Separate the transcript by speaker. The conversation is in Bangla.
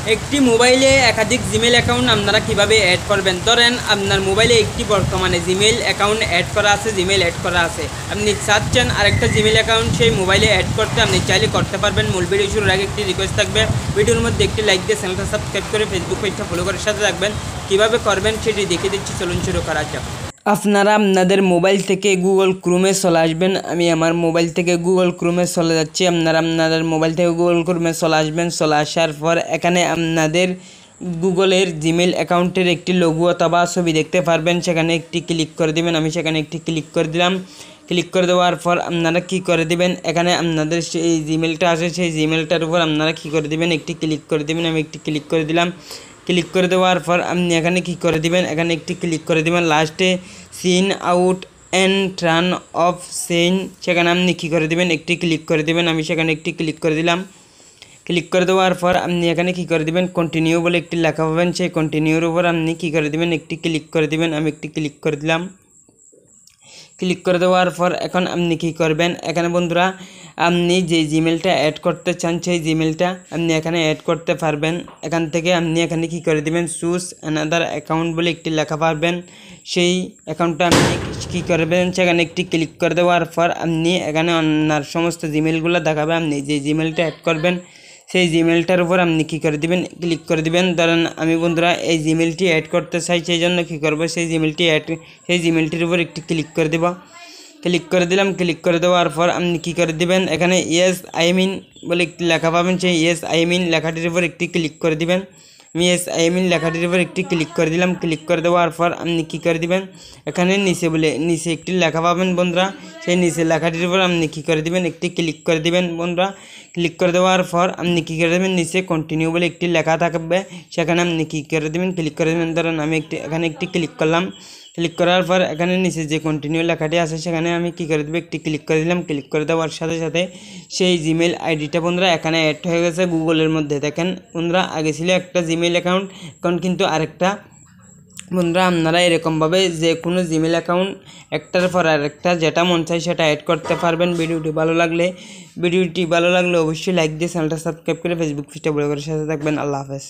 Speaker 1: একটি মোবাইলে একাধিক জিমেল অ্যাকাউন্ট আপনারা কিভাবে অ্যাড করবেন। ধরেন আপনার মোবাইলে একটি বর্তমানে জিমেল অ্যাকাউন্ট অ্যাড করা আছে, জিমেল অ্যাড করা আছে, আপনি চাচ্ছেন আরেকটা জিমেল অ্যাকাউন্ট সেই মোবাইলে অ্যাড করতে, আপনি চাইলে করতে পারবেন। মূল ভিডিও শুরুর আগে একটি রিকোয়েস্ট থাকবে, ভিডিওর মধ্যে একটি লাইক দিয়ে চ্যানেলটা সাবস্ক্রাইব করে ফেসবুক পেজটা ফলো করার সাথে রাখবেন। কীভাবে করবেন সেটি দেখিয়ে দিচ্ছি, চলুন শুরু করা যাক। আপনারা আপনাদের মোবাইল থেকে গুগল ক্রোমে চলে আসবেন। আমি আমার মোবাইল থেকে গুগল ক্রোমে চলে যাচ্ছি। আপনারা আপনাদের মোবাইল থেকে গুগল ক্রোমে চলে আসবেন। চলে আসার পর এখানে আপনাদের গুগলের জিমেল অ্যাকাউন্টের একটি লোগো অথবা ছবি দেখতে পারবেন, সেখানে একটি ক্লিক করে দেবেন। আমি সেখানে একটি ক্লিক করে দিলাম। ক্লিক করে দেওয়ার পর আপনারা কী করে দেবেন, এখানে আপনাদের সেই জিমেলটা আছে, সেই জিমেলটার উপর আপনারা কী করে দেবেন, একটি ক্লিক করে দেবেন। আমি একটি ক্লিক করে দিলাম। ক্লিক করে দেওয়ার পর আপনি এখানে কী করে দিবেন, এখানে একটি ক্লিক করে দেবেন। লাস্টে sign out and turn off সেইন, সেখানে আপনি কী করে দেবেন, একটি ক্লিক করে দেবেন। আমি সেখানে একটি ক্লিক করে দিলাম। ক্লিক করে দেওয়ার পর আপনি এখানে কী করে দেবেন, কন্টিনিউ বলে একটি লেখা পাবেন, সেই কন্টিনিউর উপর আপনি কী করে দেবেন, একটি ক্লিক করে দেবেন। আমি একটি ক্লিক করে দিলাম। ক্লিক করে দেওয়ার পর এখন আপনি কী করবেন, এখানে বন্ধুরা আপনি যে জিমেলটা অ্যাড করতে চান সেই জিমেলটা আপনি এখানে অ্যাড করতে পারবেন। এখান থেকে আপনি এখানে কী করে দেবেন, চুজ অ্যানাদার অ্যাকাউন্ট বলে একটি লেখা পাবেন, সেই অ্যাকাউন্টটা আপনি কী করবেন, সেখানে একটি ক্লিক করে দেওয়ার পর আপনি এখানে আপনার সমস্ত জিমেলগুলো দেখাবে। আপনি যে জিমেলটা অ্যাড করবেন সেই জিমেলটার উপর আপনি কী করে দেবেন, ক্লিক করে দেবেন। ধরেন আমি বন্ধুরা এই জিমেলটি অ্যাড করতে চাই, সেই জন্য কী করবো, সেই জিমেলটির উপর একটি ক্লিক করে দেব। ক্লিক করে দিলাম। ক্লিক করে দেওয়ার পর আপনি কী করে দেবেন, এখানে ইয়েস আই মিন বলে একটি লেখা পাবেন, সেই ইয়েস আই মিন লেখাটির উপর একটি ক্লিক করে দিবেন। আমি ইয়েস আই মিন লেখাটির উপর একটি ক্লিক করে দিলাম। ক্লিক করে দেওয়ার পর আপনি কী করে দিবেন, এখানে নিচে একটি লেখা পাবেন বন্ধুরা, সেই নিচে লেখাটির উপর আপনি কী করে দিবেন, একটি ক্লিক করে দিবেন বন্ধুরা। ক্লিক করে দেওয়ার পর আপনি কী করে দেবেন, নিচে কন্টিনিউ বলে একটি লেখা থাকবে, সেখানে আপনি কী করে দেবেন, ক্লিক করে দেবেন। ধরেন আমি এখানে একটি ক্লিক করলাম। ক্লিক করার পর এখানে নিচে যে কন্টিনিউ লেখাটি আছে সেখানে আমি কী করে দেবো, একটি ক্লিক করে দিলাম। ক্লিক করে দেওয়ার সাথে সাথে সেই জিমেল আইডিটা বন্ধুরা এখানে অ্যাড হয়ে গেছে গুগলের মধ্যে। দেখেন বন্ধুরা, আগে ছিল একটা জিমেল অ্যাকাউন্ট, এখন কিন্তু আরেকটা। বন্ধুরা আপনারা এরকমভাবে যে কোনো জিমেল অ্যাকাউন্ট একটার পর আরেকটা যেটা মন চায় সেটা অ্যাড করতে পারবেন। ভিডিওটি ভালো লাগলে অবশ্যই লাইক দিয়ে চ্যানেলটা সাবস্ক্রাইব করে ফেসবুক পেজটা ফলো করে সাথে থাকবেন। আল্লাহ হাফেজ।